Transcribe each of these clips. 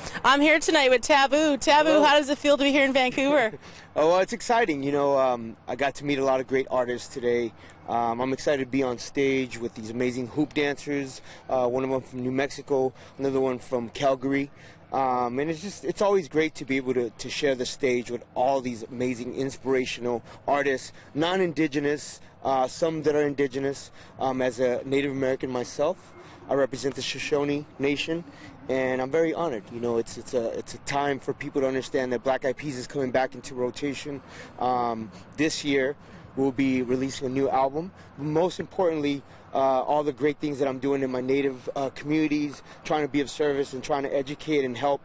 I'm here tonight with Taboo. Taboo, Hello. how does it feel to be here in Vancouver? Oh, well, it's exciting. I got to meet a lot of great artists today. I'm excited to be on stage with these amazing hoop dancers. One of them from New Mexico, another one from Calgary. And it's always great to be able to share the stage with all these amazing, inspirational artists, non-Indigenous, some that are Indigenous. As a Native American myself, I represent the Shoshone Nation, and I'm very honored. It's a time for people to understand that Black Eyed Peas is coming back into rotation. This year, we'll be releasing a new album. Most importantly, all the great things that I'm doing in my native communities, trying to be of service and trying to educate and help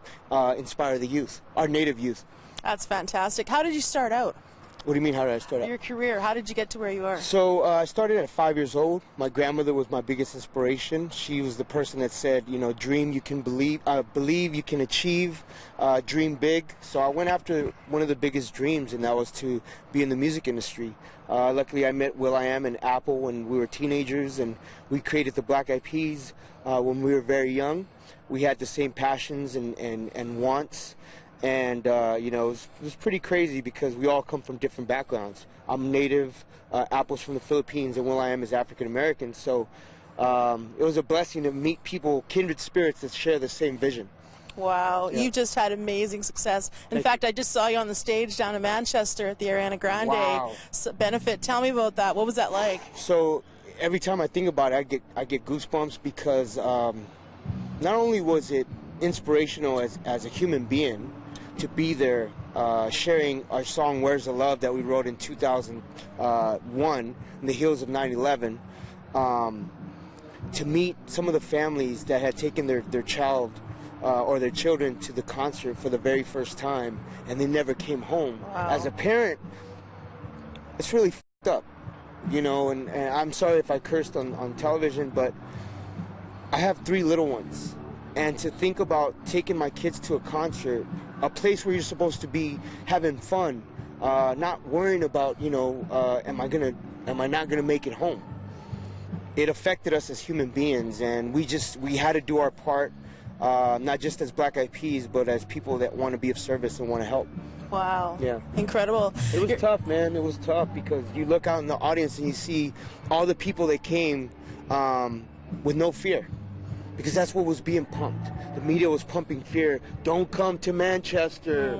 inspire the youth, our native youth. That's fantastic. How did you start out? What do you mean, how did I start out? Your career, how did you get to where you are? So I started at 5 years old. My grandmother was my biggest inspiration. She was the person that said, dream you can believe, believe you can achieve, dream big. So I went after one of the biggest dreams, and that was to be in the music industry. Luckily, I met will.i.am and Apple when we were teenagers, and we created the Black Eyed Peas when we were very young. We had the same passions and wants. And, it was pretty crazy because we all come from different backgrounds. I'm Native, Apple's from the Philippines, and will.i.am is African American. So it was a blessing to meet people, kindred spirits that share the same vision. Wow, Yeah. you've just had amazing success. In fact, I just saw you on the stage down in Manchester at the Ariana Grande Wow. benefit. Tell me about that. What was that like? So every time I think about it, I get goosebumps because not only was it inspirational as a human being, to be there sharing our song Where's the Love that we wrote in 2001 in the heels of 9/11, to meet some of the families that had taken their child or their children to the concert for the very first time and they never came home. Wow. As a parent, it's really f***ed up, and I'm sorry if I cursed on television, but I have 3 little ones. And to think about taking my kids to a concert, a place where you're supposed to be having fun, not worrying about, am I not gonna make it home? It affected us as human beings, and we had to do our part, not just as Black Eyed Peas, but as people that want to be of service and want to help. Wow. Yeah. Incredible. It was tough, man. It was tough because you look out in the audience and you see all the people that came with no fear. Because that's what was being pumped. The media was pumping fear. Don't come to Manchester.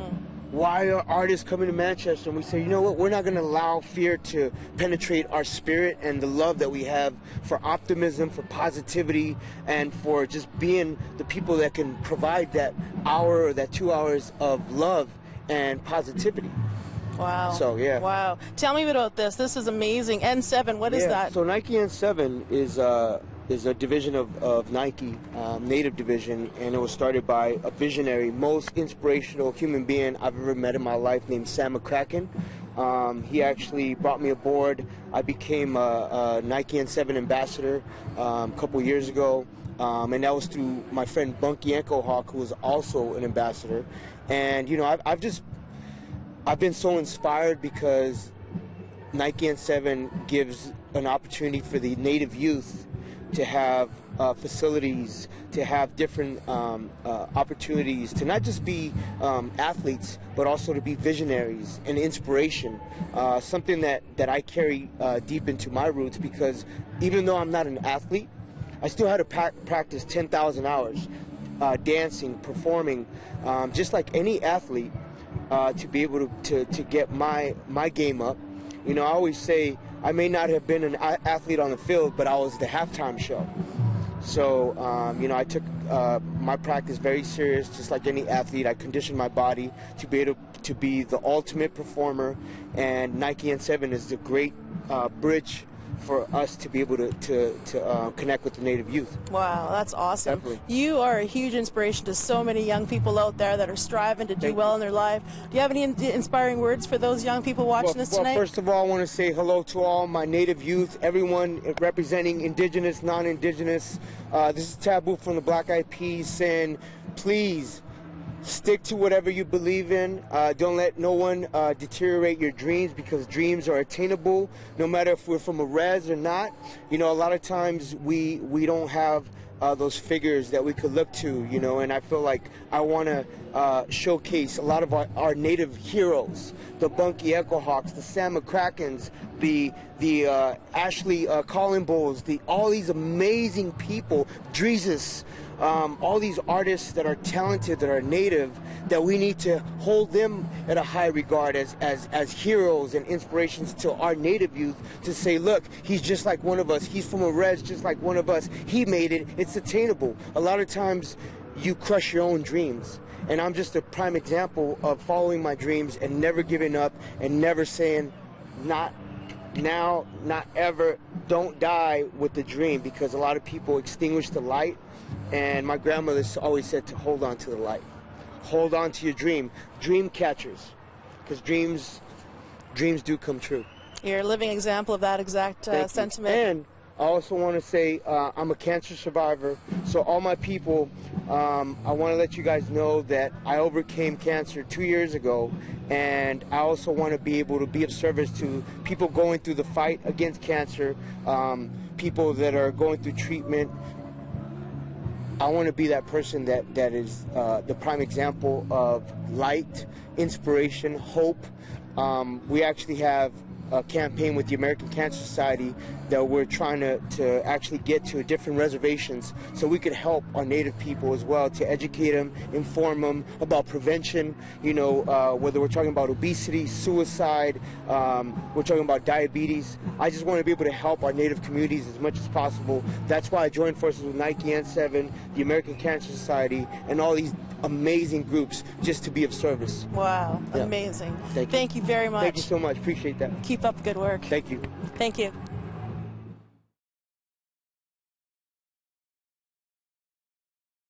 Why are artists coming to Manchester? And we say, you know what? We're not going to allow fear to penetrate our spirit and the love that we have for optimism, for positivity, and for just being the people that can provide that hour or that 2 hours of love and positivity. Wow. So, yeah. Wow. Tell me about this. This is amazing. N7, what is that? So Nike N7 is a division of Nike, native division, and it was started by a visionary, most inspirational human being I've ever met in my life named Sam McCracken. He actually brought me aboard. I became a Nike N7 ambassador a couple years ago, and that was through my friend Bunky Ankohawk, who was also an ambassador. And, I've been so inspired because Nike N7 gives an opportunity for the native youth to have facilities, to have different opportunities, to not just be athletes, but also to be visionaries and inspiration. Something that I carry deep into my roots because even though I'm not an athlete, I still had to practice 10,000 hours dancing, performing, just like any athlete to be able to get my game up. I always say I may not have been an athlete on the field, but I was the halftime show. So, I took my practice very serious, just like any athlete. I conditioned my body to be able to be the ultimate performer, and Nike N7 is the great bridge for us to be able to connect with the native youth. Wow, that's awesome. Definitely. You are a huge inspiration to so many young people out there that are striving to do Thank well you. in their life. Do you have any inspiring words for those young people watching this tonight? Well, first of all, I want to say hello to all my native youth, everyone representing Indigenous, non-Indigenous. This is Taboo from the Black Eyed Peas saying, please, stick to whatever you believe in. Don't let no one deteriorate your dreams because dreams are attainable no matter if we're from a res or not. A lot of times we don't have those figures that we could look to, you know, and I feel like I want to showcase a lot of our native heroes, the Bunky Echo Hawks, the Sam McCrackens, the Ashley Calling Bulls, all these amazing people, Dreezus, all these artists that are talented, that are native, that we need to hold them at a high regard as heroes and inspirations to our native youth, to say, look, he's just like one of us, he's from a res just like one of us, he made it, it's attainable. A lot of times you crush your own dreams, and I'm just a prime example of following my dreams and never giving up and never saying, not now, not ever, don't die with the dream, because a lot of people extinguish the light, and my grandmother always said to hold on to the light. Hold on to your dream. Dream catchers, because dreams do come true. You're a living example of that exact sentiment. And I also want to say I'm a cancer survivor, so all my people, I want to let you guys know that I overcame cancer 2 years ago, and I also want to be able to be of service to people going through the fight against cancer, people that are going through treatment. I want to be that person that is the prime example of light, inspiration, hope. We actually have a campaign with the American Cancer Society that we're trying to actually get to different reservations so we could help our native people as well, to educate them, inform them about prevention, you know, whether we're talking about obesity, suicide, we're talking about diabetes. I just want to be able to help our native communities as much as possible. That's why I joined forces with Nike N7, the American Cancer Society, and all these amazing groups, just to be of service. Wow, yeah. Amazing. Thank you. Thank you very much. Thank you so much. Appreciate that. Keep up the good work. Thank you. Thank you.